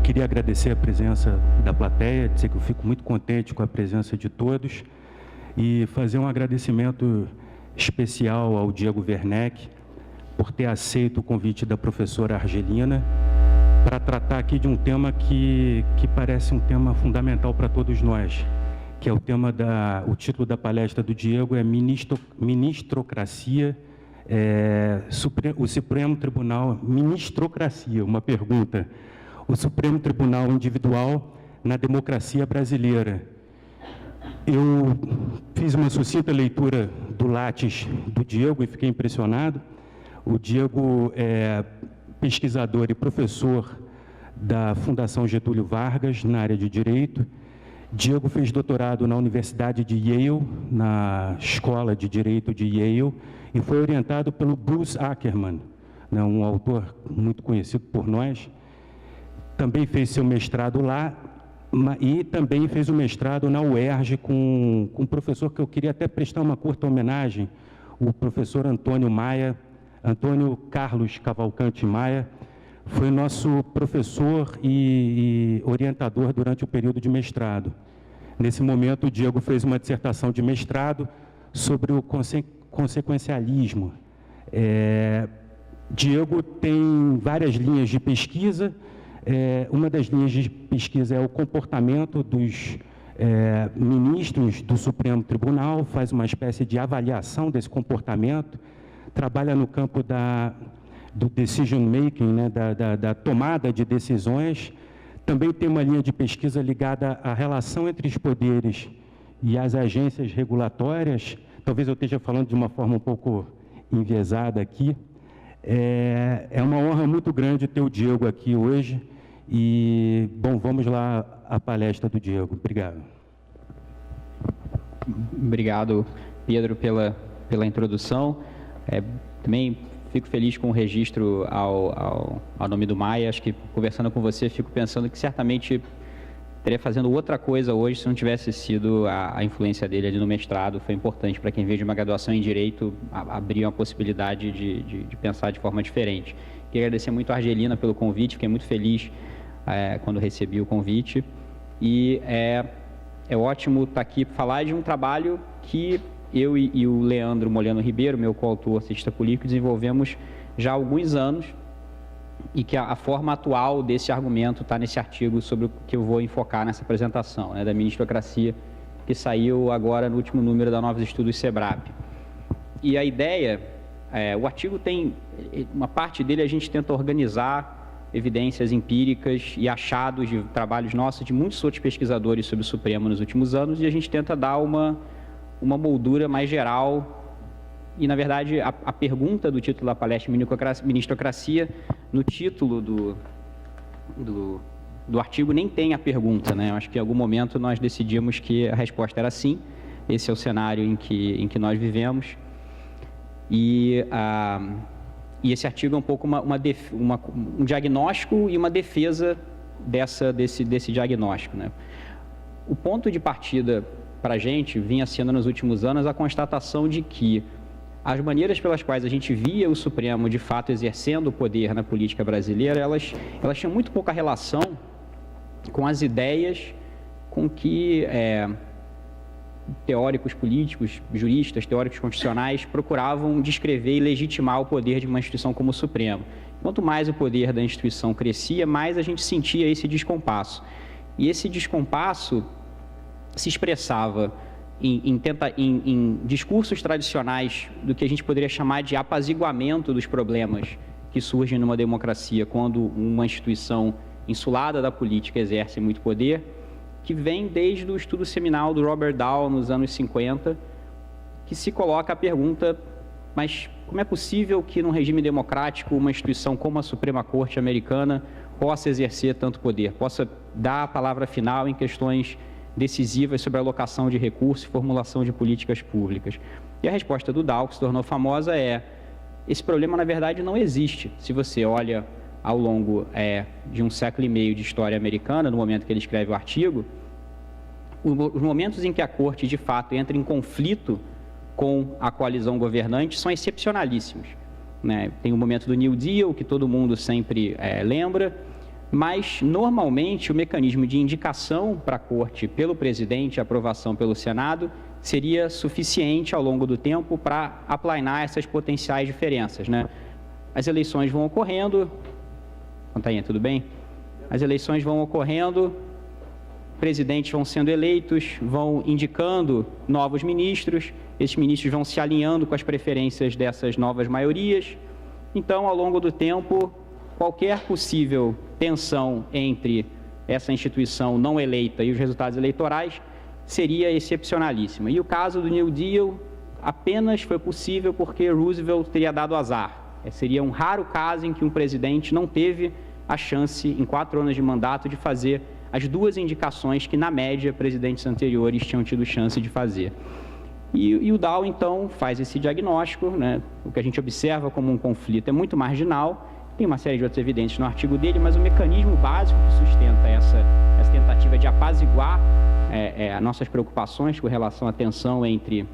queria agradecer a presença da plateia, dizer que eu fico muito contente com a presença de todos e fazer um agradecimento especial ao Diego Werneck por ter aceito o convite da professora Argelina para tratar aqui de um tema que parece um tema fundamental para todos nós, que é o tema o título da palestra do Diego é Ministrocracia, o Supremo Tribunal, Ministrocracia, uma pergunta, o Supremo Tribunal Individual na democracia brasileira. Eu fiz uma sucinta leitura do Lattes do Diego e fiquei impressionado. O Diego é pesquisador e professor da Fundação Getúlio Vargas, na área de Direito. Diego fez doutorado na Universidade de Yale, na Escola de Direito de Yale, e foi orientado pelo Bruce Ackerman, né, um autor muito conhecido por nós. Também fez seu mestrado lá, e também fez o mestrado na UERJ com um professor que eu queria até prestar uma curta homenagem, o professor Antônio Carlos Cavalcante Maia, foi nosso professor e orientador durante o período de mestrado. Nesse momento, o Diego fez uma dissertação de mestrado sobre o consequencialismo. Diego tem várias linhas de pesquisa. Uma das linhas de pesquisa é o comportamento dos ministros do Supremo Tribunal, faz uma espécie de avaliação desse comportamento, trabalha no campo do decision making, né, da tomada de decisões. Também tem uma linha de pesquisa ligada à relação entre os poderes e as agências regulatórias. Talvez eu esteja falando de uma forma um pouco enviesada aqui. É uma honra muito grande ter o Diego aqui hoje. E, bom, vamos lá à palestra do Diego. Obrigado. Obrigado, Pedro, pela introdução. Também fico feliz com o registro ao nome do Maia. Acho que, conversando com você, fico pensando que certamente estaria fazendo outra coisa hoje se não tivesse sido a influência dele ali no mestrado. Foi importante para quem veio de uma graduação em Direito abrir uma possibilidade de pensar de forma diferente. Queria agradecer muito a Argelina pelo convite, fiquei muito feliz quando recebi o convite. E é ótimo estar aqui para falar de um trabalho que eu e o Leandro Moleno Ribeiro, meu coautor, cientista político, desenvolvemos já há alguns anos e que a forma atual desse argumento está nesse artigo sobre o que eu vou enfocar nessa apresentação, né, da ministrocracia, que saiu agora no último número da Novos Estudos SEBRAP. E a ideia, o artigo tem, uma parte dele a gente tenta organizar evidências empíricas e achados de trabalhos nossos, de muitos outros pesquisadores sobre o Supremo nos últimos anos, e a gente tenta dar uma moldura mais geral. E, na verdade, a pergunta do título da palestra, Ministrocracia, no título do artigo nem tem a pergunta, né? Eu acho que em algum momento nós decidimos que a resposta era sim. Esse é o cenário em que nós vivemos. E esse artigo é um pouco um diagnóstico e uma defesa desse diagnóstico, né? O ponto de partida para a gente vinha sendo nos últimos anos a constatação de que as maneiras pelas quais a gente via o Supremo de fato exercendo o poder na política brasileira, elas tinham muito pouca relação com as ideias com que teóricos políticos, juristas, teóricos constitucionais procuravam descrever e legitimar o poder de uma instituição como o Supremo. Quanto mais o poder da instituição crescia, mais a gente sentia esse descompasso. E esse descompasso se expressava em discursos tradicionais do que a gente poderia chamar de apaziguamento dos problemas que surgem numa democracia quando uma instituição insulada da política exerce muito poder, que vem desde o estudo seminal do Robert Dahl nos anos 50, que se coloca a pergunta: mas como é possível que num regime democrático uma instituição como a Suprema Corte americana possa exercer tanto poder, possa dar a palavra final em questões decisivas sobre a alocação de recursos e formulação de políticas públicas? E a resposta do Dahl, que se tornou famosa, esse problema, na verdade, não existe. Se você olha ao longo de um século e meio de história americana, no momento que ele escreve o artigo, os momentos em que a Corte, de fato, entra em conflito com a coalizão governante são excepcionalíssimos, né? Tem o momento do New Deal, que todo mundo sempre lembra, mas, normalmente, o mecanismo de indicação para a Corte pelo presidente e aprovação pelo Senado seria suficiente ao longo do tempo para aplanar essas potenciais diferenças, né? As eleições vão ocorrendo... Containha, tudo bem? As eleições vão ocorrendo, presidentes vão sendo eleitos, vão indicando novos ministros, esses ministros vão se alinhando com as preferências dessas novas maiorias. Então, ao longo do tempo, qualquer possível tensão entre essa instituição não eleita e os resultados eleitorais seria excepcionalíssima. E o caso do New Deal apenas foi possível porque Roosevelt teria dado azar. Seria um raro caso em que um presidente não teve a chance, em 4 anos de mandato, de fazer as 2 indicações que, na média, presidentes anteriores tinham tido chance de fazer. E o Dow, então, faz esse diagnóstico, né? O que a gente observa como um conflito é muito marginal, tem uma série de outras evidências no artigo dele, mas o mecanismo básico que sustenta essa tentativa de apaziguar nossas preocupações com relação à tensão entre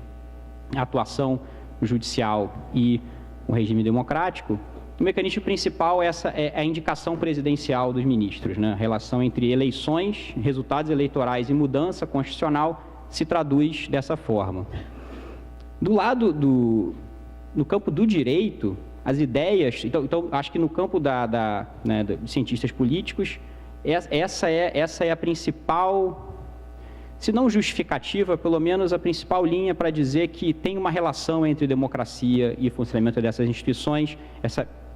a atuação judicial e o regime democrático, o mecanismo principal é a indicação presidencial dos ministros, né? A relação entre eleições, resultados eleitorais e mudança constitucional se traduz dessa forma. Do lado no campo do direito, as ideias... Então acho que no campo dos cientistas políticos, essa é a principal... Se não justificativa, pelo menos a principal linha para dizer que tem uma relação entre democracia e funcionamento dessas instituições.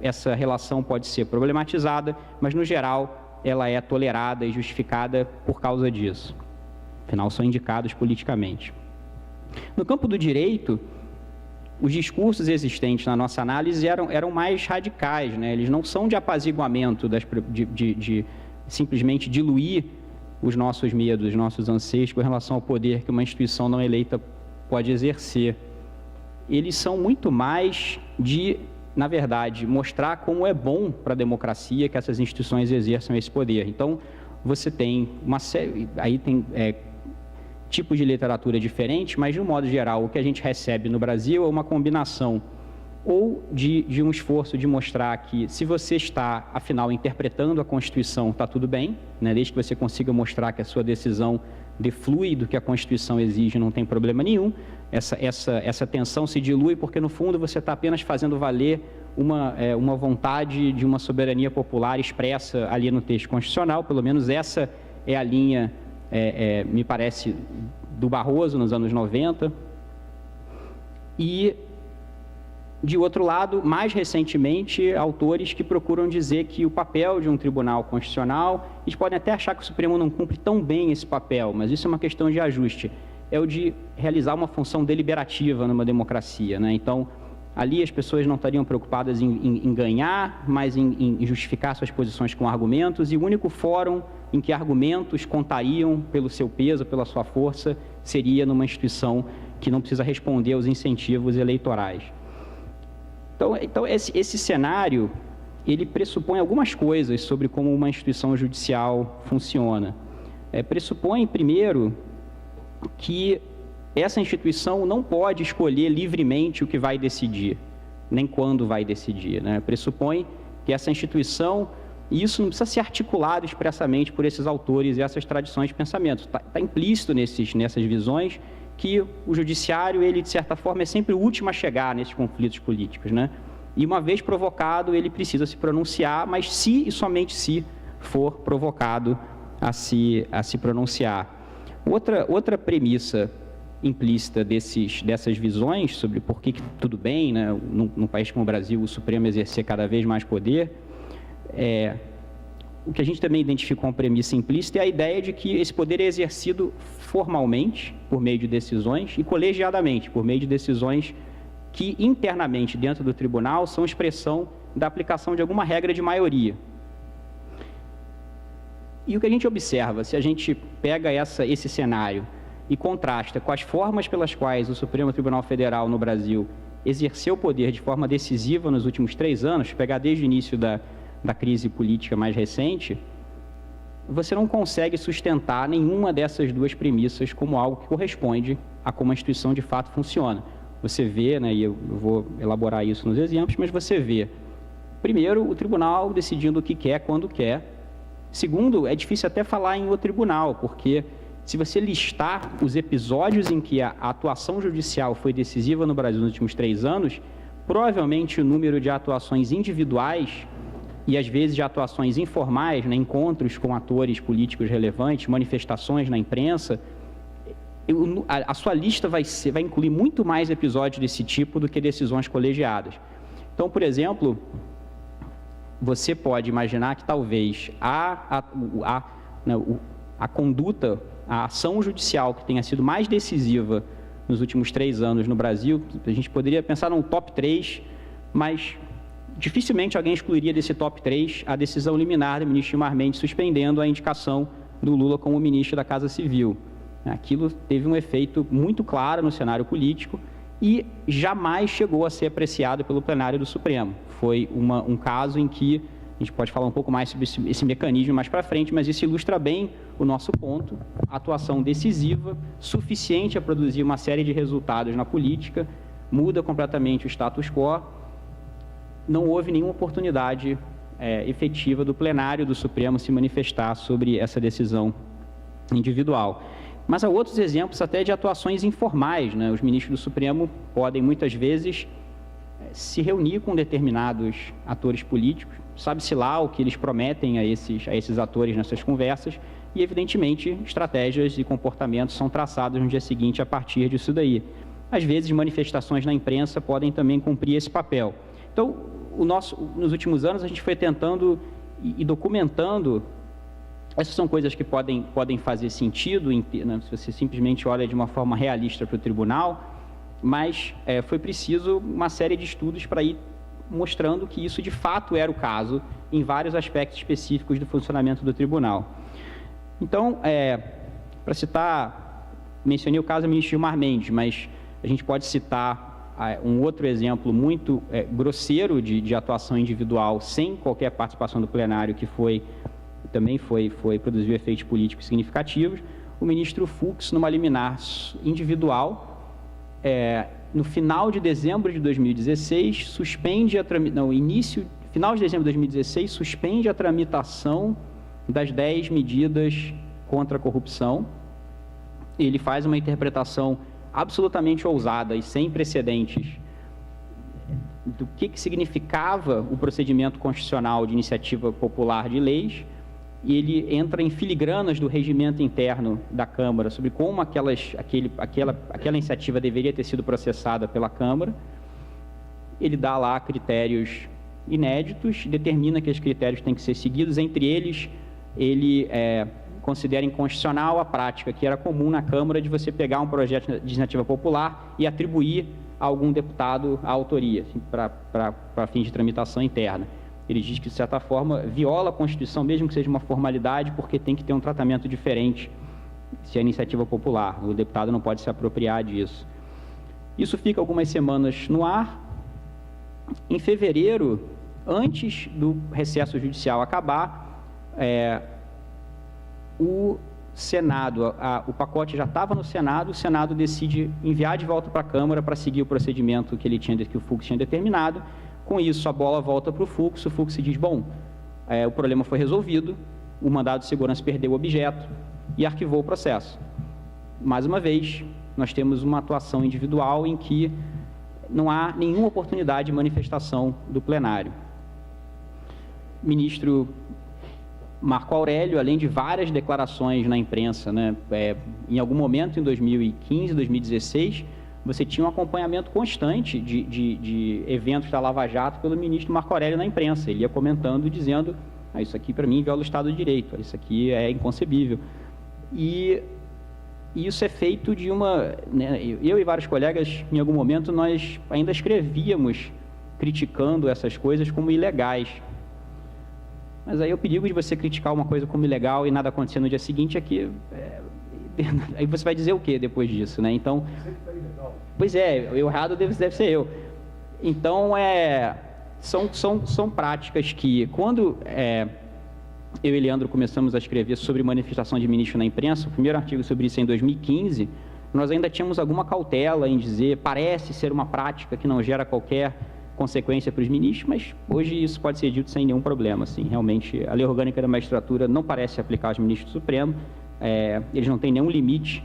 Essa relação pode ser problematizada, mas, no geral, ela é tolerada e justificada por causa disso. Afinal, são indicados politicamente. No campo do direito, os discursos existentes na nossa análise eram mais radicais, né? Eles não são de apaziguamento, de simplesmente diluir os nossos medos, os nossos anseios com relação ao poder que uma instituição não eleita pode exercer. Eles são muito mais de, na verdade, mostrar como é bom para a democracia que essas instituições exerçam esse poder. Então, você tem uma série... Aí tem tipos de literatura diferentes, mas, de um modo geral, o que a gente recebe no Brasil é uma combinação ou de um esforço de mostrar que, se você está, afinal, interpretando a Constituição, está tudo bem, né? Desde que você consiga mostrar que a sua decisão deflui do que a Constituição exige, não tem problema nenhum. Essa tensão se dilui porque, no fundo, você está apenas fazendo valer uma vontade de uma soberania popular expressa ali no texto constitucional. Pelo menos essa é a linha, me parece, do Barroso nos anos 90. E... de outro lado, mais recentemente, autores que procuram dizer que o papel de um tribunal constitucional, eles podem até achar que o Supremo não cumpre tão bem esse papel, mas isso é uma questão de ajuste, é o de realizar uma função deliberativa numa democracia, né? Então, ali as pessoas não estariam preocupadas em ganhar, mas em justificar suas posições com argumentos, e o único fórum em que argumentos contariam pelo seu peso, pela sua força, seria numa instituição que não precisa responder aos incentivos eleitorais. Então esse cenário, ele pressupõe algumas coisas sobre como uma instituição judicial funciona. Pressupõe, primeiro, que essa instituição não pode escolher livremente o que vai decidir, nem quando vai decidir, né? Pressupõe que essa instituição, e isso não precisa ser articulado expressamente por esses autores e essas tradições de pensamento, está implícito nessas visões, que o judiciário, ele, de certa forma, é sempre o último a chegar nesses conflitos políticos, né? E, uma vez provocado, ele precisa se pronunciar, mas se e somente se for provocado a se pronunciar. Outra premissa implícita dessas visões sobre por que tudo bem, né, num país como o Brasil, o Supremo exercer cada vez mais poder, o que a gente também identifica como premissa implícita é a ideia de que esse poder é exercido formalmente, por meio de decisões, e colegiadamente, por meio de decisões que, internamente, dentro do tribunal, são expressão da aplicação de alguma regra de maioria. E o que a gente observa, se a gente pega esse cenário e contrasta com as formas pelas quais o Supremo Tribunal Federal no Brasil exerceu o poder de forma decisiva nos últimos 3 anos, pegar desde o início da crise política mais recente, você não consegue sustentar nenhuma dessas 2 premissas como algo que corresponde a como a instituição de fato funciona. Você vê, né, e eu vou elaborar isso nos exemplos, mas você vê, primeiro, o tribunal decidindo o que quer, quando quer, Segundo, é difícil até falar em outro tribunal, porque se você listar os episódios em que a atuação judicial foi decisiva no Brasil nos últimos 3 anos, provavelmente o número de atuações individuais e, às vezes, de atuações informais, né, encontros com atores políticos relevantes, manifestações na imprensa, a sua lista vai incluir muito mais episódios desse tipo do que decisões colegiadas. Então, por exemplo, você pode imaginar que talvez a conduta, a ação judicial que tenha sido mais decisiva nos últimos 3 anos no Brasil, a gente poderia pensar num top 3, mas dificilmente alguém excluiria desse top 3 a decisão liminar do ministro Gilmar Mendes suspendendo a indicação do Lula como ministro da Casa Civil. Aquilo teve um efeito muito claro no cenário político e jamais chegou a ser apreciado pelo plenário do Supremo. Foi um caso em que a gente pode falar um pouco mais sobre esse mecanismo mais para frente, mas isso ilustra bem o nosso ponto, a atuação decisiva, suficiente a produzir uma série de resultados na política, muda completamente o status quo, não houve nenhuma oportunidade efetiva do plenário do Supremo se manifestar sobre essa decisão individual. Mas há outros exemplos até de atuações informais, né? Os ministros do Supremo podem, muitas vezes, se reunir com determinados atores políticos, sabe-se lá o que eles prometem a esses atores nessas conversas, e, evidentemente, estratégias e comportamentos são traçados no dia seguinte a partir disso daí. Às vezes, manifestações na imprensa podem também cumprir esse papel. Então, nos últimos anos, a gente foi tentando e documentando. Essas são coisas que podem fazer sentido, né, se você simplesmente olha de uma forma realista para o tribunal, mas foi preciso uma série de estudos para ir mostrando que isso de fato era o caso em vários aspectos específicos do funcionamento do tribunal. Então, para citar, mencionei o caso do ministro Gilmar Mendes, mas a gente pode citar um outro exemplo muito grosseiro de atuação individual sem qualquer participação do plenário, que também produziu efeitos políticos significativos. O ministro Fux, numa liminar individual, no final de dezembro de 2016, final de dezembro de 2016, suspende a tramitação das 10 medidas contra a corrupção. Ele faz uma interpretação absolutamente ousada e sem precedentes do que significava o procedimento constitucional de iniciativa popular de leis, e ele entra em filigranas do regimento interno da Câmara sobre como aquela iniciativa deveria ter sido processada pela Câmara. Ele dá lá critérios inéditos, determina que os critérios têm que ser seguidos. Entre eles, ele considera inconstitucional a prática que era comum na Câmara de você pegar um projeto de iniciativa popular e atribuir a algum deputado a autoria, assim, para fins de tramitação interna. Ele diz que, de certa forma, viola a Constituição, mesmo que seja uma formalidade, porque tem que ter um tratamento diferente se é iniciativa popular. O deputado não pode se apropriar disso. Isso fica algumas semanas no ar. Em fevereiro, antes do recesso judicial acabar, o Senado, o pacote já estava no Senado, o Senado decide enviar de volta para a Câmara para seguir o procedimento que o Fux tinha determinado. Com isso, a bola volta para o Fux diz, bom, o problema foi resolvido, o mandado de segurança perdeu o objeto e arquivou o processo. Mais uma vez, nós temos uma atuação individual em que não há nenhuma oportunidade de manifestação do plenário. O ministro Marco Aurélio, além de várias declarações na imprensa, né, em algum momento em 2015, 2016, você tinha um acompanhamento constante de eventos da Lava Jato pelo ministro Marco Aurélio na imprensa. Ele ia comentando, dizendo, isso aqui para mim viola o Estado de Direito, isso aqui é inconcebível. E isso é feito de eu e vários colegas, em algum momento, nós ainda escrevíamos criticando essas coisas como ilegais. Mas aí o perigo de você criticar uma coisa como ilegal e nada acontecer no dia seguinte é que... aí você vai dizer o quê depois disso, né? Então... Pois é, o errado deve ser eu. Então, são práticas que, quando eu e Leandro começamos a escrever sobre manifestação de ministro na imprensa, o primeiro artigo sobre isso é em 2015, nós ainda tínhamos alguma cautela em dizer, parece ser uma prática que não gera qualquer consequência para os ministros, mas hoje isso pode ser dito sem nenhum problema. Assim. Realmente, a lei orgânica da magistratura não parece aplicar aos ministros do Supremo, eles não têm nenhum limite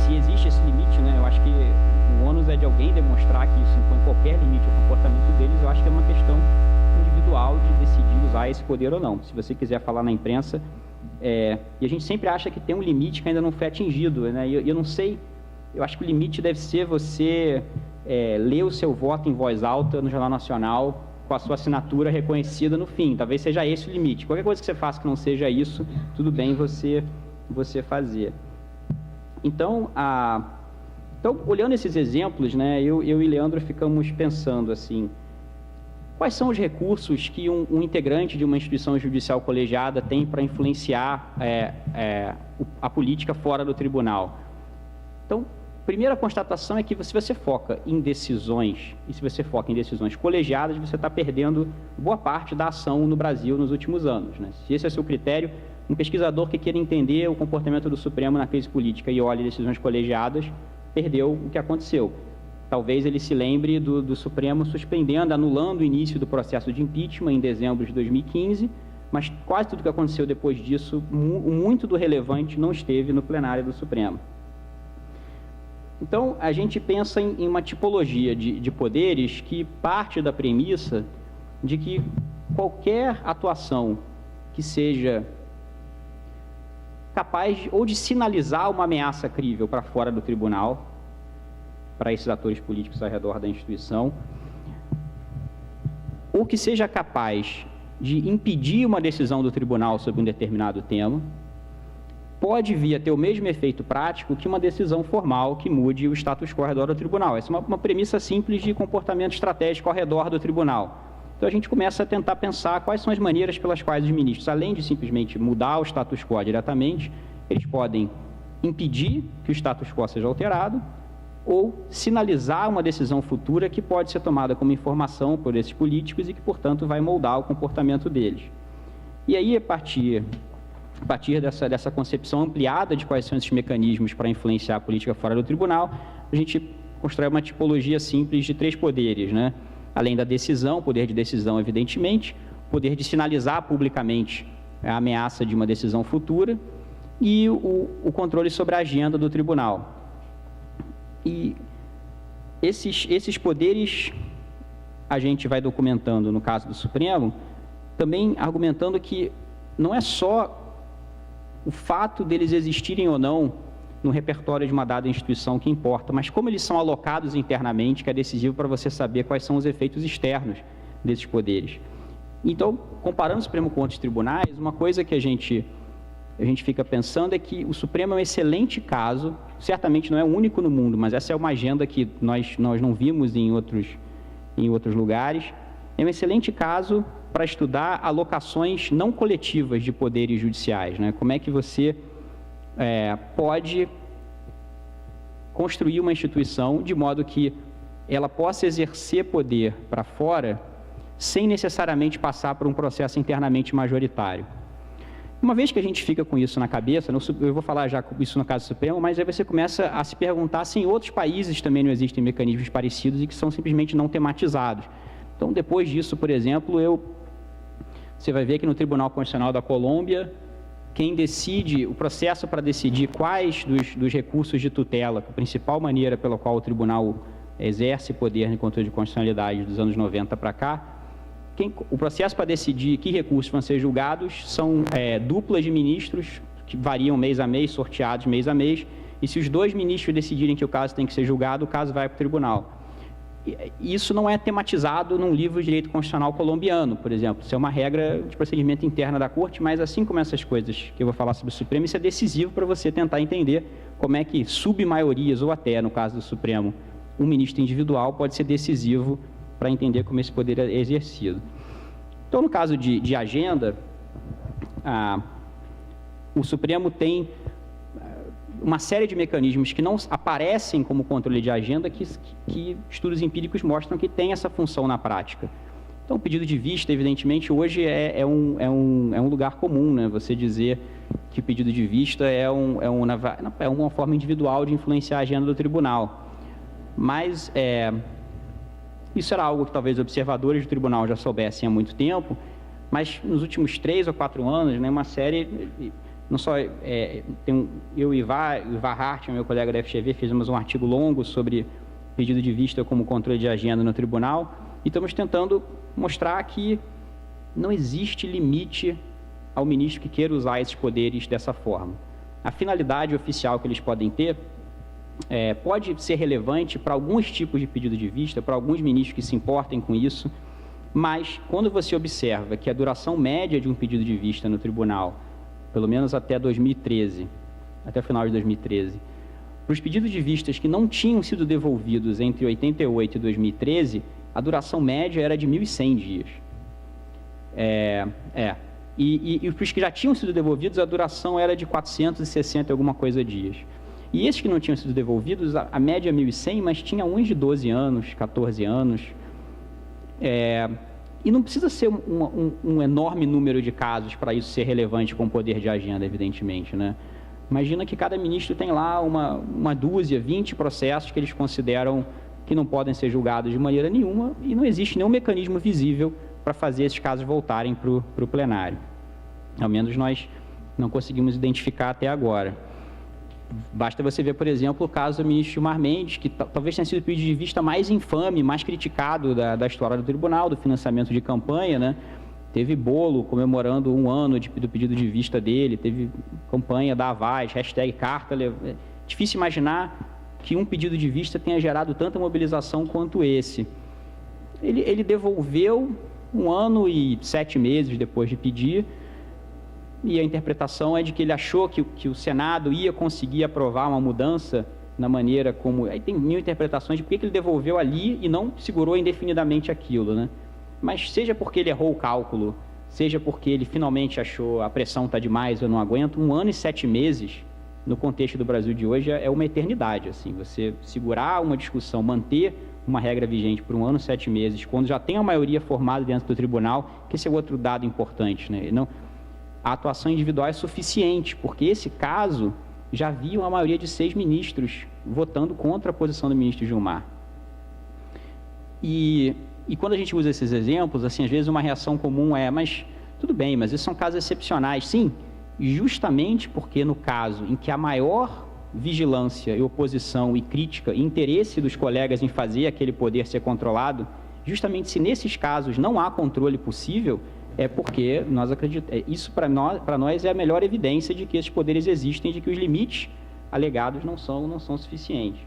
se existe esse limite, né, eu acho que o ônus é de alguém demonstrar que isso impõe qualquer limite ao comportamento deles. Eu acho que é uma questão individual de decidir usar esse poder ou não. Se você quiser falar na imprensa, e a gente sempre acha que tem um limite que ainda não foi atingido, né, e eu não sei, eu acho que o limite deve ser você ler o seu voto em voz alta no Jornal Nacional com a sua assinatura reconhecida no fim. Talvez seja esse o limite. Qualquer coisa que você faça que não seja isso, tudo bem você fazer. Então, olhando esses exemplos, né, eu e Leandro ficamos pensando assim, quais são os recursos que um integrante de uma instituição judicial colegiada tem para influenciar a política fora do tribunal? Então, a primeira constatação é que se você foca em decisões, e se você foca em decisões colegiadas, você está perdendo boa parte da ação no Brasil nos últimos anos, né? Se esse é o seu critério, um pesquisador que queira entender o comportamento do Supremo na crise política e olhe decisões colegiadas, perdeu o que aconteceu. Talvez ele se lembre do Supremo suspendendo, anulando o início do processo de impeachment em dezembro de 2015, mas quase tudo que aconteceu depois disso, muito do relevante não esteve no plenário do Supremo. Então, a gente pensa em uma tipologia de poderes que parte da premissa de que qualquer atuação que seja capaz ou de sinalizar uma ameaça crível para fora do tribunal, para esses atores políticos ao redor da instituição, ou que seja capaz de impedir uma decisão do tribunal sobre um determinado tema, pode vir a ter o mesmo efeito prático que uma decisão formal que mude o status quo ao redor do tribunal. Essa é uma premissa simples de comportamento estratégico ao redor do tribunal. Então, a gente começa a tentar pensar quais são as maneiras pelas quais os ministros, além de simplesmente mudar o status quo diretamente, eles podem impedir que o status quo seja alterado ou sinalizar uma decisão futura que pode ser tomada como informação por esses políticos e que, portanto, vai moldar o comportamento deles. E aí, a partir dessa concepção ampliada de quais são esses mecanismos para influenciar a política fora do tribunal, a gente constrói uma tipologia simples de 3 poderes, né? Além da decisão, poder de decisão, evidentemente, poder de sinalizar publicamente a ameaça de uma decisão futura e o controle sobre a agenda do tribunal. E esses poderes a gente vai documentando no caso do Supremo, também argumentando que não é só o fato deles existirem ou não no repertório de uma dada instituição que importa, mas como eles são alocados internamente, que é decisivo para você saber quais são os efeitos externos desses poderes. Então, comparando o Supremo com outros tribunais, uma coisa que a gente fica pensando é que o Supremo é um excelente caso, certamente não é o único no mundo, mas essa é uma agenda que nós não vimos em outros lugares, é um excelente caso para estudar alocações não coletivas de poderes judiciais, né? Como é que você pode construir uma instituição de modo que ela possa exercer poder para fora sem necessariamente passar por um processo internamente majoritário. Uma vez que a gente fica com isso na cabeça, eu vou falar já isso no caso Supremo, mas aí você começa a se perguntar se em outros países também não existem mecanismos parecidos e que são simplesmente não tematizados. Então, depois disso, por exemplo, você vai ver que no Tribunal Constitucional da Colômbia, quem decide, o processo para decidir quais dos recursos de tutela, a principal maneira pela qual o tribunal exerce poder no controle de constitucionalidade dos anos 90 para cá, o processo para decidir que recursos vão ser julgados são duplas de ministros que variam mês a mês, sorteados mês a mês, e se os 2 ministros decidirem que o caso tem que ser julgado, o caso vai para o tribunal. Isso não é tematizado num livro de direito constitucional colombiano, por exemplo. Isso é uma regra de procedimento interna da Corte, mas assim como essas coisas que eu vou falar sobre o Supremo, isso é decisivo para você tentar entender como é que submaiorias, ou até, no caso do Supremo, um ministro individual pode ser decisivo para entender como esse poder é exercido. Então, no caso de agenda, o Supremo tem uma série de mecanismos que não aparecem como controle de agenda, que estudos empíricos mostram que tem essa função na prática. Então, o pedido de vista, evidentemente, hoje é um lugar comum, né? Você dizer que o pedido de vista é uma forma individual de influenciar a agenda do tribunal. Mas Isso era algo que talvez observadores do tribunal já soubessem há muito tempo, mas nos últimos 3 ou 4 anos, né, uma série, não só eu e Ivar Hart, meu colega da FGV, fizemos um artigo longo sobre pedido de vista como controle de agenda no tribunal, e estamos tentando mostrar que não existe limite ao ministro que queira usar esses poderes dessa forma. A finalidade oficial que eles podem ter pode ser relevante para alguns tipos de pedido de vista, para alguns ministros que se importem com isso, mas quando você observa que a duração média de um pedido de vista no tribunal, pelo menos até 2013, até o final de 2013, para os pedidos de vistas que não tinham sido devolvidos entre 88 e 2013, a duração média era de 1.100 dias. E para os que já tinham sido devolvidos, a duração era de 460 e alguma coisa dias. E esses que não tinham sido devolvidos, a média é 1.100, mas tinha uns de 12 anos, 14 anos. E não precisa ser um enorme número de casos para isso ser relevante com o poder de agenda, evidentemente, né? Imagina que cada ministro tem lá uma dúzia, 20 processos que eles consideram que não podem ser julgados de maneira nenhuma e não existe nenhum mecanismo visível para fazer esses casos voltarem para o plenário. Ao menos nós não conseguimos identificar até agora. Basta você ver, por exemplo, o caso do ministro Gilmar Mendes, que talvez tenha sido o pedido de vista mais infame, mais criticado da história do tribunal, do financiamento de campanha, né? Teve bolo comemorando 1 ano do pedido de vista dele, teve campanha da Avaz, #carta. É difícil imaginar que um pedido de vista tenha gerado tanta mobilização quanto esse. Ele devolveu 1 ano e 7 meses depois de pedir, e a interpretação é de que ele achou que o Senado ia conseguir aprovar uma mudança na maneira como... Aí tem 1000 interpretações de por que ele devolveu ali e não segurou indefinidamente aquilo, né? Mas seja porque ele errou o cálculo, seja porque ele finalmente achou a pressão está demais, eu não aguento, 1 ano e 7 meses, no contexto do Brasil de hoje, é uma eternidade. Assim, você segurar uma discussão, manter uma regra vigente por 1 ano e 7 meses, quando já tem a maioria formada dentro do tribunal, que esse é outro dado importante, né? A atuação individual é suficiente, porque esse caso já havia uma maioria de 6 ministros votando contra a posição do ministro Gilmar. E quando a gente usa esses exemplos, assim, às vezes uma reação comum é, mas tudo bem, mas esses são casos excepcionais. Sim, justamente porque no caso em que a maior vigilância e oposição e crítica e interesse dos colegas em fazer aquele poder ser controlado, justamente se nesses casos não há controle possível, é porque nós acreditamos, isso para nós é a melhor evidência de que esses poderes existem, de que os limites alegados não são suficientes.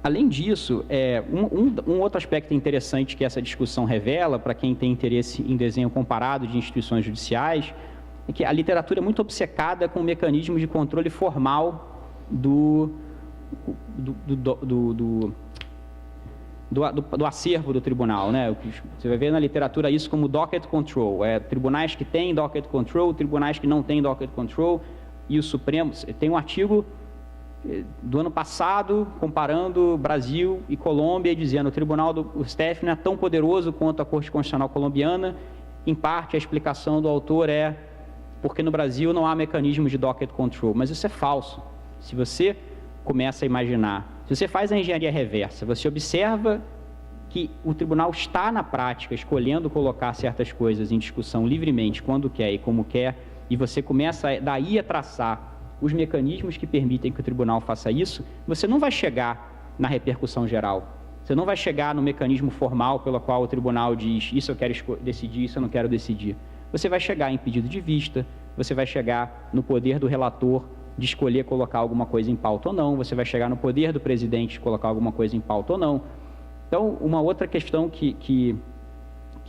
Além disso, um outro aspecto interessante que essa discussão revela, para quem tem interesse em desenho comparado de instituições judiciais, é que a literatura é muito obcecada com mecanismos de controle formal do acervo do tribunal, né? Você vai ver na literatura isso como docket control, tribunais que têm docket control, tribunais que não têm docket control, e o Supremo... Tem um artigo do ano passado, comparando Brasil e Colômbia, dizendo que o tribunal do STF não é tão poderoso quanto a Corte Constitucional colombiana. Em parte, a explicação do autor é porque no Brasil não há mecanismo de docket control, mas isso é falso. Se você começa a imaginar, se você faz a engenharia reversa, você observa que o tribunal está na prática escolhendo colocar certas coisas em discussão livremente, quando quer e como quer, e você começa daí a traçar os mecanismos que permitem que o tribunal faça isso, você não vai chegar na repercussão geral. Você não vai chegar no mecanismo formal pelo qual o tribunal diz isso eu quero decidir, isso eu não quero decidir. Você vai chegar em pedido de vista, você vai chegar no poder do relator de escolher colocar alguma coisa em pauta ou não, você vai chegar no poder do presidente de colocar alguma coisa em pauta ou não. Então, uma outra questão que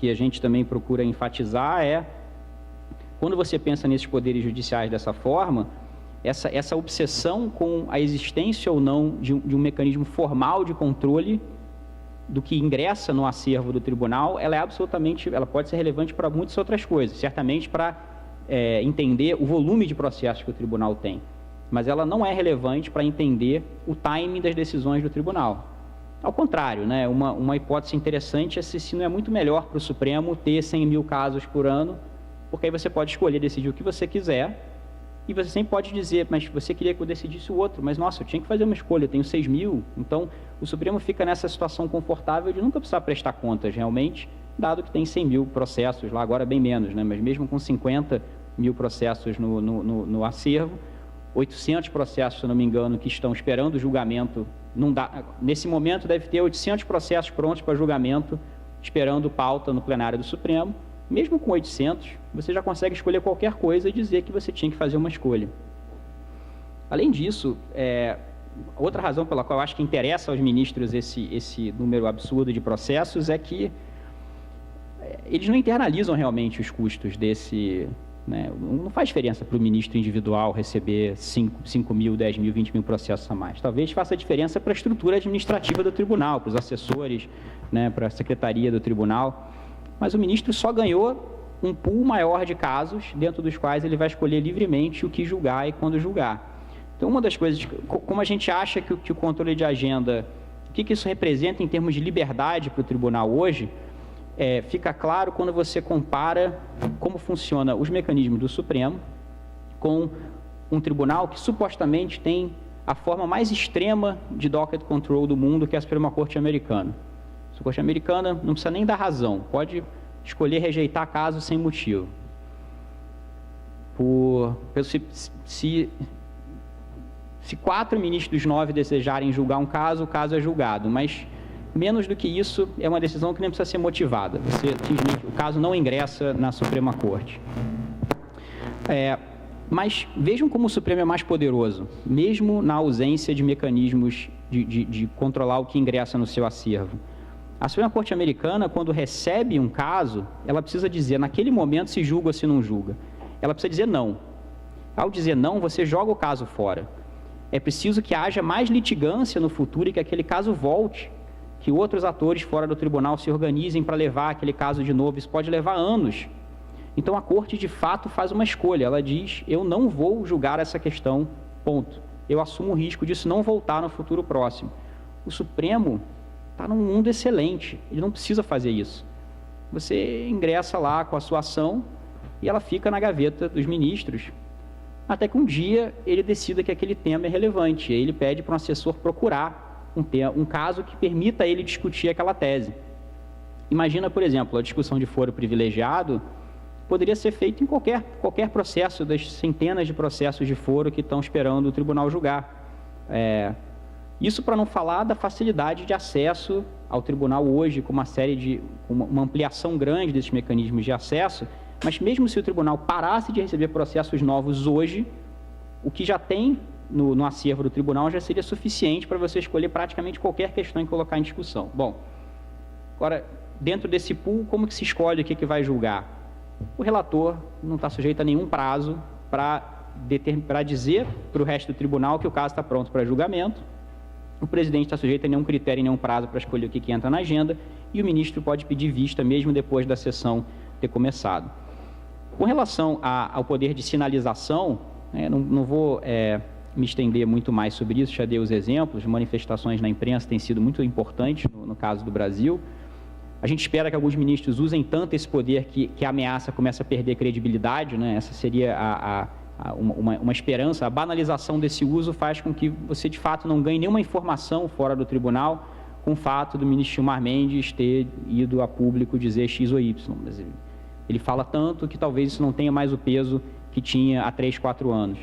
a gente também procura enfatizar é, quando você pensa nesses poderes judiciais dessa forma, essa obsessão com a existência ou não de um mecanismo formal de controle do que ingressa no acervo do tribunal, ela pode ser relevante para muitas outras coisas, certamente para entender o volume de processos que o tribunal tem, mas ela não é relevante para entender o timing das decisões do tribunal. Ao contrário, né, uma hipótese interessante é se não é muito melhor para o Supremo ter 100 mil casos por ano, porque aí você pode escolher decidir o que você quiser, E você sempre pode dizer, mas você queria que eu decidisse o outro, mas nossa, eu tinha que fazer uma escolha, eu tenho 6 mil. Então, o Supremo fica nessa situação confortável de nunca precisar prestar contas realmente, dado que tem 100 mil processos lá, agora bem menos, né? Mas mesmo com 50 mil processos no acervo, 800 processos, se eu não me engano, que estão esperando julgamento. Não dá, nesse momento deve ter 800 processos prontos para julgamento, esperando pauta no plenário do Supremo. Mesmo com 800, você já consegue escolher qualquer coisa e dizer que você tinha que fazer uma escolha. Além disso, outra razão pela qual eu acho que interessa aos ministros esse número absurdo de processos é que eles não internalizam realmente os custos desse... Né? Não faz diferença para o ministro individual receber 5 mil, 10 mil, 20 mil processos a mais. Talvez faça diferença para a estrutura administrativa do tribunal, para os assessores, né? Para a secretaria do tribunal. Mas o ministro só ganhou um pool maior de casos, dentro dos quais ele vai escolher livremente o que julgar e quando julgar. Então, uma das coisas, como a gente acha que o controle de agenda, o que isso representa em termos de liberdade para o tribunal hoje, fica claro quando você compara como funcionam os mecanismos do Supremo com um tribunal que supostamente tem a forma mais extrema de docket control do mundo, que é a Suprema Corte Americana. A Corte Americana não precisa nem dar razão, pode escolher rejeitar caso sem motivo. Se 4 ministros dos 9 desejarem julgar um caso, o caso é julgado, mas menos do que isso é uma decisão que nem precisa ser motivada. O caso não ingressa na Suprema Corte. Mas vejam como o Supremo é mais poderoso, mesmo na ausência de mecanismos de controlar o que ingressa no seu acervo. A Suprema Corte Americana, quando recebe um caso, ela precisa dizer, naquele momento, se julga ou se não julga. Ela precisa dizer não. Ao dizer não, você joga o caso fora. É preciso que haja mais litigância no futuro e que aquele caso volte, que outros atores fora do tribunal se organizem para levar aquele caso de novo. Isso pode levar anos. Então, a Corte, de fato, faz uma escolha. Ela diz, eu não vou julgar essa questão, ponto. Eu assumo o risco disso não voltar no futuro próximo. O Supremo está num mundo excelente, ele não precisa fazer isso. Você ingressa lá com a sua ação e ela fica na gaveta dos ministros, até que um dia ele decida que aquele tema é relevante, e aí ele pede para um assessor procurar um caso que permita ele discutir aquela tese. Imagina, por exemplo, a discussão de foro privilegiado poderia ser feita em qualquer processo, das centenas de processos de foro que estão esperando o tribunal julgar. Isso para não falar da facilidade de acesso ao tribunal hoje, com uma ampliação grande desses mecanismos de acesso, mas mesmo se o tribunal parasse de receber processos novos hoje, o que já tem no acervo do tribunal já seria suficiente para você escolher praticamente qualquer questão e colocar em discussão. Bom, agora, dentro desse pool, como que se escolhe o que vai julgar? O relator não está sujeito a nenhum prazo para dizer para o resto do tribunal que o caso está pronto para julgamento. O presidente está sujeito a nenhum critério e nenhum prazo para escolher o que entra na agenda, e o ministro pode pedir vista mesmo depois da sessão ter começado. Com relação ao poder de sinalização, não vou me estender muito mais sobre isso, já dei os exemplos, manifestações na imprensa têm sido muito importantes no caso do Brasil. A gente espera que alguns ministros usem tanto esse poder que a ameaça comece a perder credibilidade, né? Essa seria uma esperança. A banalização desse uso faz com que você, de fato, não ganhe nenhuma informação fora do tribunal com o fato do ministro Gilmar Mendes ter ido a público dizer X ou Y. Mas ele fala tanto que talvez isso não tenha mais o peso que tinha há 3, 4 anos.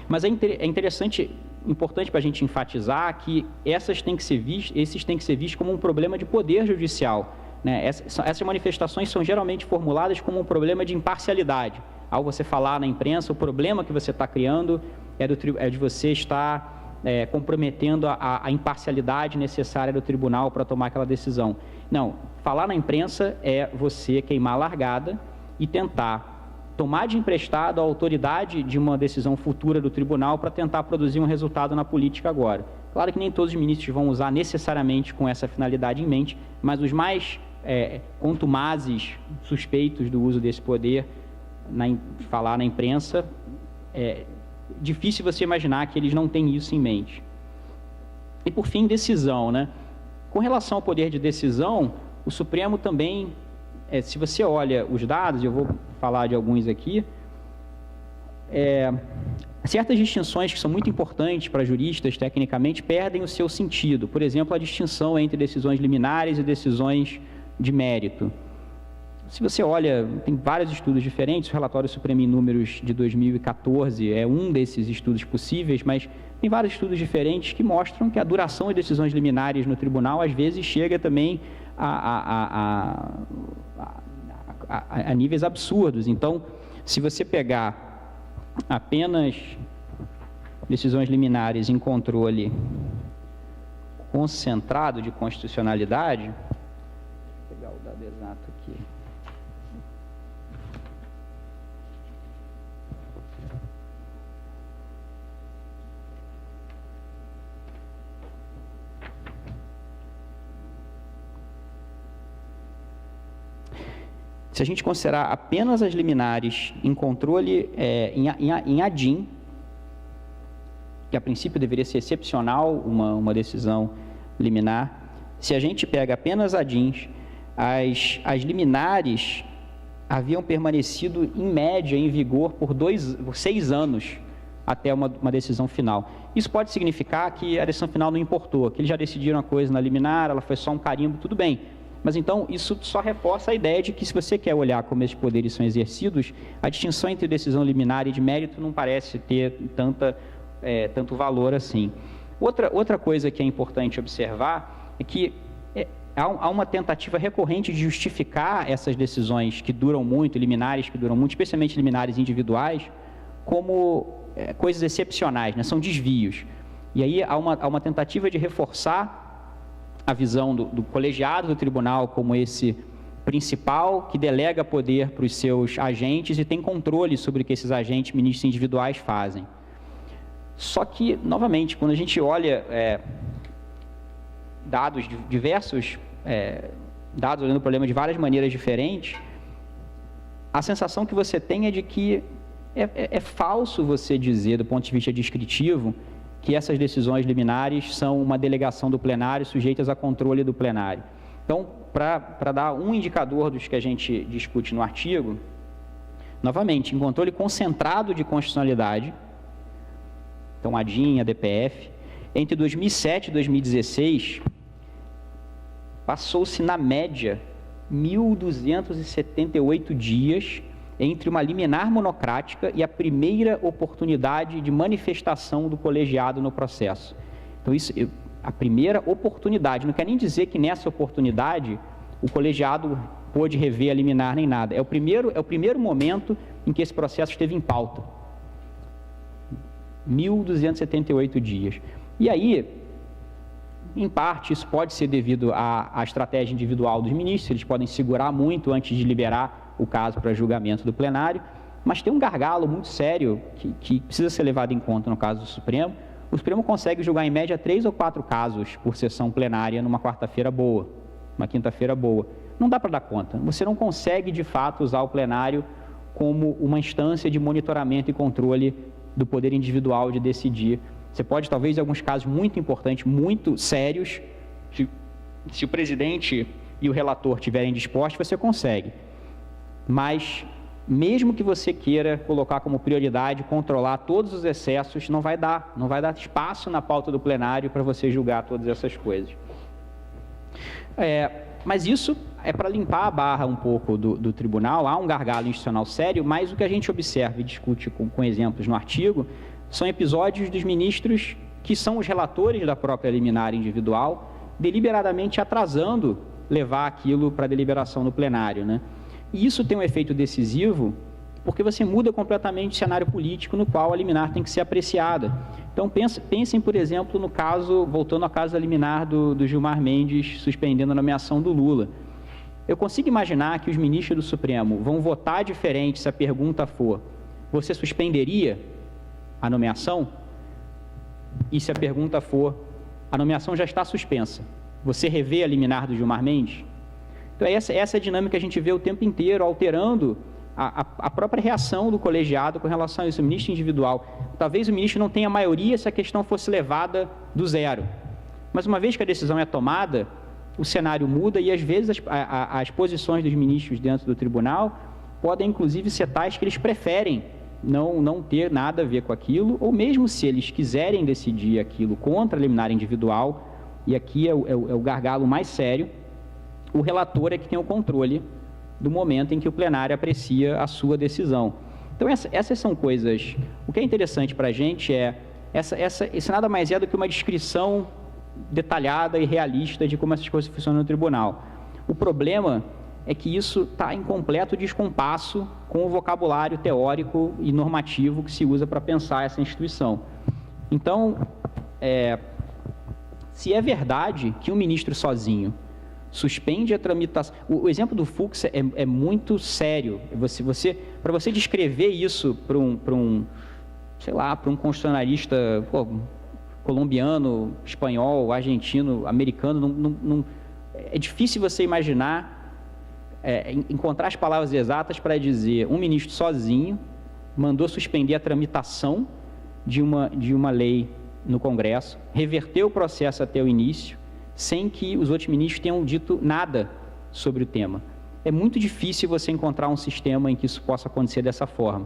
Mas é interessante, importante para a gente enfatizar que esses têm que ser vistos como um problema de poder judicial, né? Essas manifestações são geralmente formuladas como um problema de imparcialidade. Ao você falar na imprensa, o problema que você está criando é de você estar comprometendo a imparcialidade necessária do tribunal para tomar aquela decisão. Não, falar na imprensa é você queimar a largada e tentar tomar de emprestado a autoridade de uma decisão futura do tribunal para tentar produzir um resultado na política agora. Claro que nem todos os ministros vão usar necessariamente com essa finalidade em mente, mas os mais contumazes, suspeitos do uso desse poder, falar na imprensa, é difícil você imaginar que eles não têm isso em mente. E, por fim, decisão, né? Com relação ao poder de decisão, o Supremo também, se você olha os dados, eu vou falar de alguns aqui, certas distinções que são muito importantes para juristas, tecnicamente, perdem o seu sentido. Por exemplo, a distinção entre decisões liminares e decisões de mérito. Se você olha, tem vários estudos diferentes, o relatório Supremo em Números de 2014 é um desses estudos possíveis, mas tem vários estudos diferentes que mostram que a duração de decisões liminares no tribunal, às vezes, chega também a níveis absurdos. Então, se você pegar apenas decisões liminares em controle concentrado de constitucionalidade, vou pegar o dado exato aqui. Se a gente considerar apenas as liminares em controle em ADIM, que a princípio deveria ser excepcional uma decisão liminar, se a gente pega apenas ADIMs, as liminares haviam permanecido, em média, em vigor por 6 anos até uma decisão final. Isso pode significar que a decisão final não importou, que eles já decidiram a coisa na liminar, ela foi só um carimbo, tudo bem. Mas, então, isso só reforça a ideia de que, se você quer olhar como esses poderes são exercidos, a distinção entre decisão liminar e de mérito não parece ter tanto valor assim. Outra coisa que é importante observar é que há uma tentativa recorrente de justificar essas decisões que duram muito, liminares que duram muito, especialmente liminares individuais, como coisas excepcionais, né? São desvios. E aí há uma tentativa de reforçar a visão do colegiado do tribunal como esse principal que delega poder para os seus agentes e tem controle sobre o que esses agentes, ministros individuais, fazem. Só que, novamente, quando a gente olha dados diversos, dados olhando o problema de várias maneiras diferentes, a sensação que você tem é de que é falso você dizer, do ponto de vista descritivo, que essas decisões liminares são uma delegação do plenário sujeitas a controle do plenário. Então, para dar um indicador dos que a gente discute no artigo, novamente, em controle concentrado de constitucionalidade, então a DIN, a DPF, entre 2007 e 2016, passou-se na média 1.278 dias entre uma liminar monocrática e a primeira oportunidade de manifestação do colegiado no processo. Então, a primeira oportunidade, não quer nem dizer que nessa oportunidade o colegiado pôde rever a liminar nem nada. É o primeiro momento em que esse processo esteve em pauta. 1.278 dias. E aí, em parte, isso pode ser devido à estratégia individual dos ministros, eles podem segurar muito antes de liberar o caso para julgamento do plenário, mas tem um gargalo muito sério que precisa ser levado em conta no caso do Supremo. O Supremo consegue julgar em média 3 ou 4 casos por sessão plenária numa quarta-feira boa, uma quinta-feira boa. Não dá para dar conta. Você não consegue, de fato, usar o plenário como uma instância de monitoramento e controle do poder individual de decidir. Você pode, talvez, em alguns casos muito importantes, muito sérios, se o presidente e o relator estiverem dispostos, você consegue. Mas, mesmo que você queira colocar como prioridade, controlar todos os excessos, não vai dar espaço na pauta do plenário para você julgar todas essas coisas. Mas isso é para limpar a barra um pouco do tribunal, há um gargalo institucional sério, mas o que a gente observa e discute com exemplos no artigo são episódios dos ministros que são os relatores da própria liminar individual, deliberadamente atrasando levar aquilo para deliberação no plenário, né? E isso tem um efeito decisivo, porque você muda completamente o cenário político no qual a liminar tem que ser apreciada. Então, pensem, por exemplo, no caso, voltando ao caso da liminar do Gilmar Mendes suspendendo a nomeação do Lula. Eu consigo imaginar que os ministros do Supremo vão votar diferente se a pergunta for: você suspenderia a nomeação? E se a pergunta for: a nomeação já está suspensa, você revê a liminar do Gilmar Mendes? Então, essa é a dinâmica que a gente vê o tempo inteiro, alterando a própria reação do colegiado com relação a isso, o ministro individual. Talvez o ministro não tenha maioria se a questão fosse levada do zero. Mas, uma vez que a decisão é tomada, o cenário muda e, às vezes, as posições dos ministros dentro do tribunal podem, inclusive, ser tais que eles preferem não ter nada a ver com aquilo, ou mesmo se eles quiserem decidir aquilo contra a liminar individual, e aqui é o gargalo mais sério, o relator é que tem o controle do momento em que o plenário aprecia a sua decisão. Então, essas são coisas... O que é interessante para a gente isso nada mais é do que uma descrição detalhada e realista de como essas coisas funcionam no tribunal. O problema é que isso está em completo descompasso com o vocabulário teórico e normativo que se usa para pensar essa instituição. Então, se é verdade que um ministro sozinho suspende a tramitação... O exemplo do Fux é muito sério. Para você descrever isso para um constitucionalista colombiano, espanhol, argentino, americano, é difícil você imaginar, encontrar as palavras exatas para dizer um ministro sozinho mandou suspender a tramitação de uma lei no Congresso, reverteu o processo até o início, sem que os outros ministros tenham dito nada sobre o tema. É muito difícil você encontrar um sistema em que isso possa acontecer dessa forma.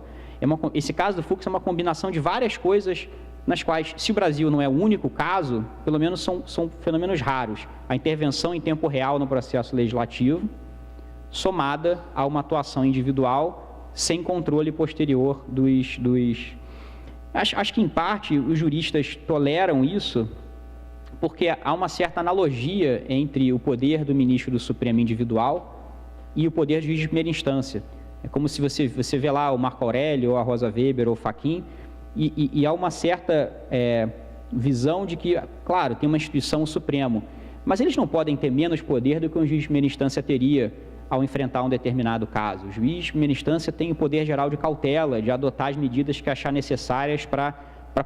Esse caso do Fux é uma combinação de várias coisas nas quais, se o Brasil não é o único caso, pelo menos são fenômenos raros. A intervenção em tempo real no processo legislativo, somada a uma atuação individual sem controle posterior dos... Acho que, em parte, os juristas toleram isso porque há uma certa analogia entre o poder do ministro do Supremo individual e o poder do juiz de primeira instância. É como se você vê lá o Marco Aurélio, ou a Rosa Weber, ou o Fachin, e há uma certa visão de que, claro, tem uma instituição, o Supremo, mas eles não podem ter menos poder do que um juiz de primeira instância teria ao enfrentar um determinado caso. O juiz de primeira instância tem o poder geral de cautela, de adotar as medidas que achar necessárias para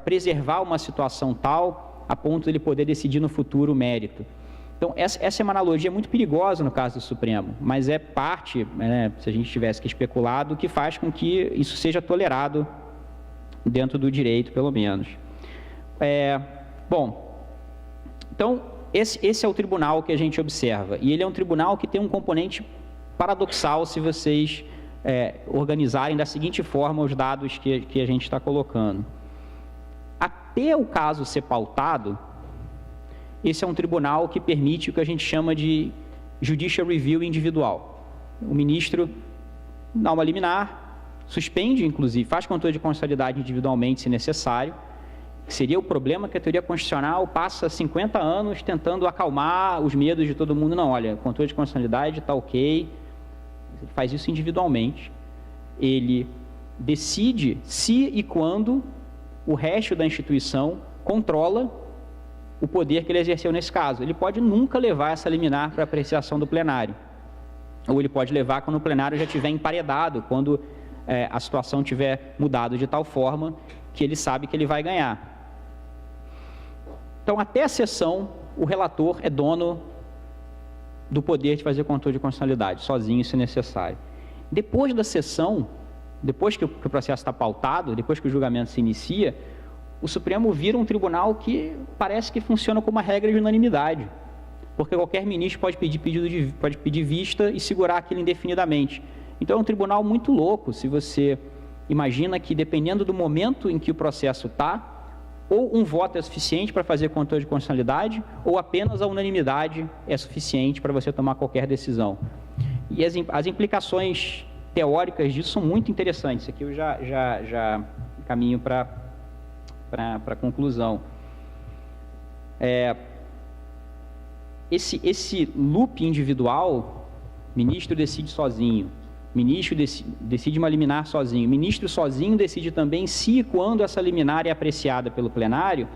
preservar uma situação tal a ponto de ele poder decidir no futuro o mérito. Então, essa é uma analogia muito perigosa no caso do Supremo, mas é parte, se a gente tivesse que especular, do que faz com que isso seja tolerado dentro do direito, pelo menos. Bom, então, esse é o tribunal que a gente observa, e ele é um tribunal que tem um componente paradoxal se vocês organizarem da seguinte forma os dados que a gente está colocando. Até o caso ser pautado, esse é um tribunal que permite o que a gente chama de judicial review individual. O ministro dá uma liminar, suspende, inclusive, faz controle de constitucionalidade individualmente, se necessário, que seria o problema que a teoria constitucional passa 50 anos tentando acalmar os medos de todo mundo. Não, olha, controle de constitucionalidade está ok, ele faz isso individualmente, ele decide se e quando o resto da instituição controla o poder que ele exerceu nesse caso. Ele pode nunca levar essa liminar para apreciação do plenário, ou ele pode levar quando o plenário já estiver emparedado, quando a situação tiver mudado de tal forma que ele sabe que ele vai ganhar. Então, até a sessão, o relator é dono do poder de fazer controle de constitucionalidade, sozinho, se necessário. Depois da sessão, depois que o processo está pautado, depois que o julgamento se inicia, o Supremo vira um tribunal que parece que funciona como uma regra de unanimidade, porque qualquer ministro pode pedir vista e segurar aquilo indefinidamente. Então, é um tribunal muito louco, se você imagina que, dependendo do momento em que o processo está, ou um voto é suficiente para fazer controle de constitucionalidade, ou apenas a unanimidade é suficiente para você tomar qualquer decisão. E as implicações teóricas disso são muito interessantes. Aqui eu já caminho para a conclusão. Esse loop individual, ministro decide sozinho, ministro decide uma liminar sozinho, ministro sozinho decide também se e quando essa liminar é apreciada pelo plenário,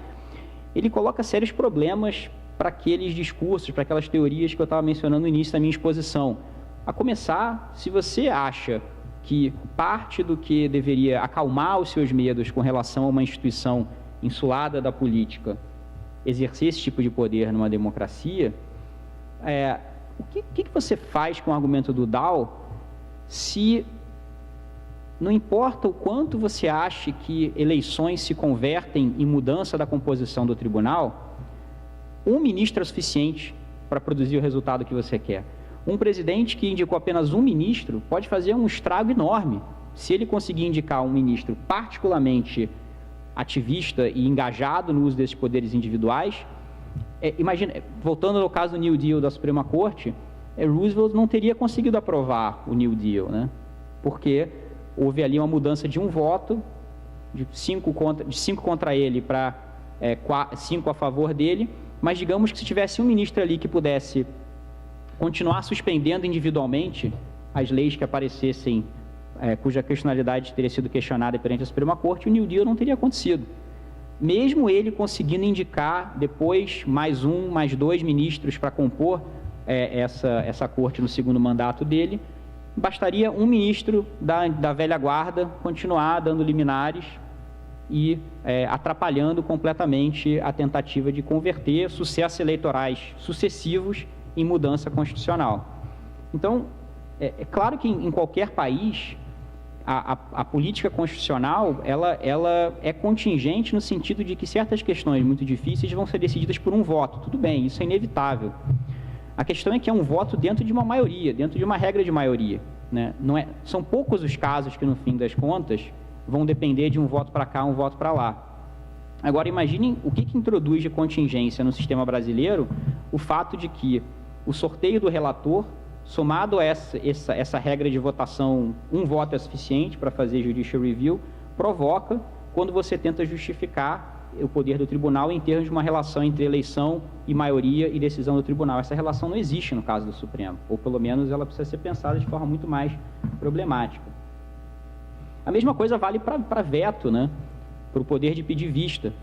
ele coloca sérios problemas para aqueles discursos, para aquelas teorias que eu estava mencionando no início da minha exposição. A começar, se você acha que parte do que deveria acalmar os seus medos com relação a uma instituição insulada da política exercer esse tipo de poder numa democracia, o que você faz com o argumento do Dow se não importa o quanto você ache que eleições se convertem em mudança da composição do tribunal, um ministro é suficiente para produzir o resultado que você quer. Um presidente que indicou apenas um ministro pode fazer um estrago enorme se ele conseguir indicar um ministro particularmente ativista e engajado no uso desses poderes individuais, imagina, voltando ao caso do New Deal da Suprema Corte, Roosevelt não teria conseguido aprovar o New Deal, né? Porque houve ali uma mudança de um voto, de 5 contra ele para 5 a favor dele, mas digamos que se tivesse um ministro ali que pudesse continuar suspendendo individualmente as leis que aparecessem, cuja questionalidade teria sido questionada perante a Suprema Corte, o New Deal não teria acontecido. Mesmo ele conseguindo indicar depois mais 2 ministros para compor essa corte no segundo mandato dele, bastaria um ministro da velha guarda continuar dando liminares e atrapalhando completamente a tentativa de converter sucessos eleitorais sucessivos em mudança constitucional. Então, é claro que em qualquer país, a política constitucional ela é contingente no sentido de que certas questões muito difíceis vão ser decididas por um voto. Tudo bem, isso é inevitável. A questão é que é um voto dentro de uma maioria, dentro de uma regra de maioria, né? São poucos os casos que, no fim das contas, vão depender de um voto para cá, um voto para lá. Agora, imaginem o que introduz de contingência no sistema brasileiro o fato de que o sorteio do relator, somado a essa regra de votação, um voto é suficiente para fazer judicial review, provoca quando você tenta justificar o poder do tribunal em termos de uma relação entre eleição e maioria e decisão do tribunal. Essa relação não existe no caso do Supremo, ou pelo menos ela precisa ser pensada de forma muito mais problemática. A mesma coisa vale para veto, né? Para o poder de pedir vista.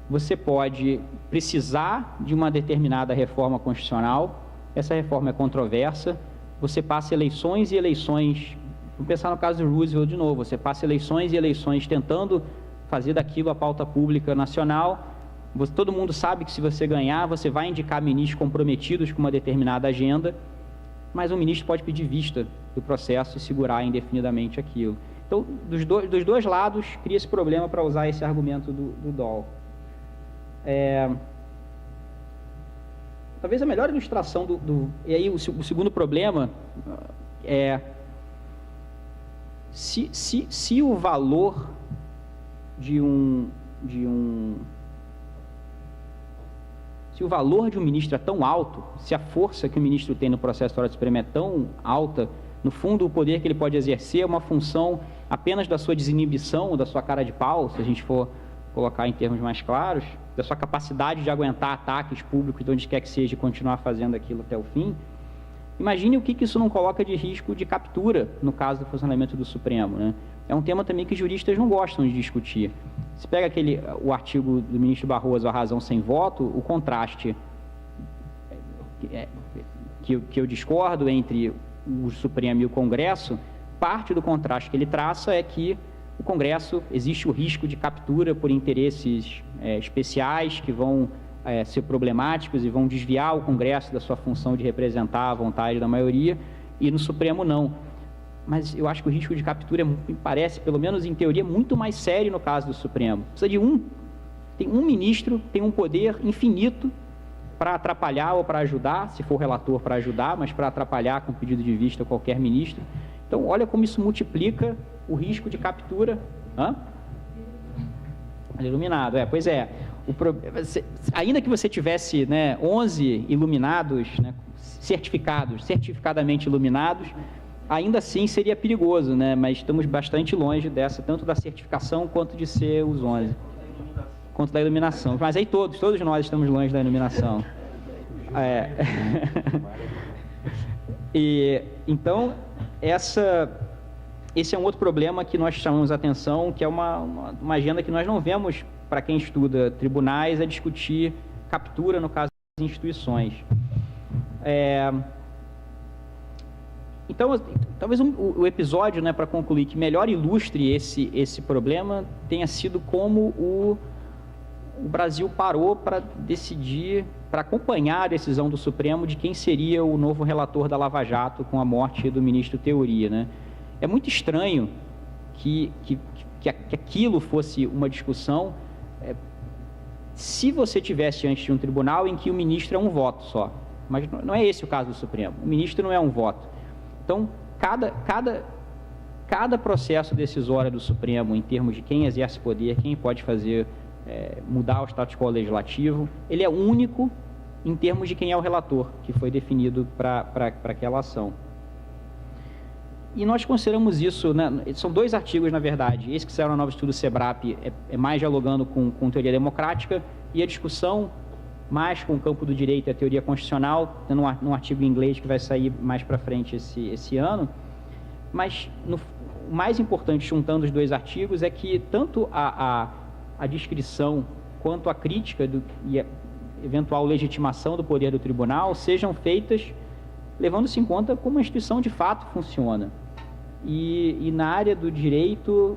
Você pode precisar de uma determinada reforma constitucional, essa reforma é controversa, você passa eleições e eleições, vamos pensar no caso do Roosevelt de novo, você passa eleições e eleições tentando fazer daquilo a pauta pública nacional, todo mundo sabe que se você ganhar, você vai indicar ministros comprometidos com uma determinada agenda, mas o ministro pode pedir vista do processo e segurar indefinidamente aquilo. Então, dos dois lados, cria esse problema para usar esse argumento do Dahl. Talvez a melhor ilustração e aí o segundo problema é se o valor se o valor de um ministro é tão alto, se a força que o ministro tem no processo eleitoral supremo é tão alta, no fundo o poder que ele pode exercer é uma função apenas da sua desinibição, da sua cara de pau, se a gente for colocar em termos mais claros, da sua capacidade de aguentar ataques públicos de onde quer que seja e continuar fazendo aquilo até o fim. Imagine o que isso não coloca de risco de captura no caso do funcionamento do Supremo, né? É um tema também que juristas não gostam de discutir. Se pega o artigo do ministro Barroso, a razão sem voto, o contraste que eu discordo entre o Supremo e o Congresso, parte do contraste que ele traça é que o Congresso existe o risco de captura por interesses especiais que vão ser problemáticos e vão desviar o Congresso da sua função de representar a vontade da maioria, e no Supremo não. Mas eu acho que o risco de captura me parece, pelo menos em teoria, muito mais sério no caso do Supremo. Precisa de tem um ministro, tem um poder infinito para atrapalhar ou para ajudar, se for relator para ajudar, mas para atrapalhar com pedido de vista qualquer ministro. Então, olha como isso multiplica o risco de captura. Iluminado, pois é. Ainda que você tivesse 11 iluminados, certificadamente iluminados, ainda assim seria perigoso, mas estamos bastante longe dessa, tanto da certificação quanto de ser os 11. Quanto da iluminação. Mas aí todos nós estamos longe da iluminação. Então, esse é um outro problema que nós chamamos a atenção, que é uma agenda que nós não vemos para quem estuda tribunais, a discutir captura no caso das instituições. Então, talvez o episódio, para concluir, que melhor ilustre esse problema tenha sido como o Brasil parou para decidir, para acompanhar a decisão do Supremo de quem seria o novo relator da Lava Jato com a morte do ministro Teoria, É muito estranho que aquilo fosse uma discussão se você tivesse diante de um tribunal em que o ministro é um voto só. Mas não é esse o caso do Supremo. O ministro não é um voto. Então, cada processo decisório do Supremo, em termos de quem exerce poder, quem pode fazer mudar o status quo legislativo, ele é único em termos de quem é o relator, que foi definido para aquela ação. E nós consideramos isso, né, são 2 artigos, na verdade. Esse que saiu no novo estudo SEBRAP é mais dialogando com teoria democrática, e a discussão mais com o campo do direito e a teoria constitucional, tendo um artigo em inglês que vai sair mais para frente esse ano. Mas o mais importante, juntando os 2 artigos, é que tanto a descrição quanto a crítica e a eventual legitimação do poder do tribunal sejam feitas levando-se em conta como a instituição de fato funciona. E na área do direito,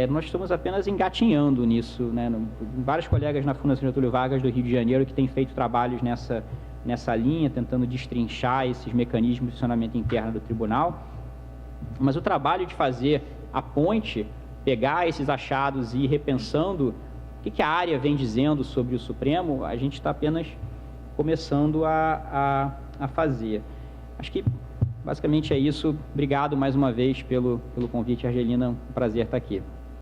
nós estamos apenas engatinhando nisso, né? Vários colegas na Fundação Getúlio Vargas do Rio de Janeiro que têm feito trabalhos nessa linha, tentando destrinchar esses mecanismos de funcionamento interno do tribunal. Mas o trabalho de fazer a ponte, pegar esses achados e ir repensando o que a área vem dizendo sobre o Supremo, a gente está apenas começando a fazer. Acho que basicamente é isso. Obrigado mais uma vez pelo convite, Argelina. Um prazer estar aqui.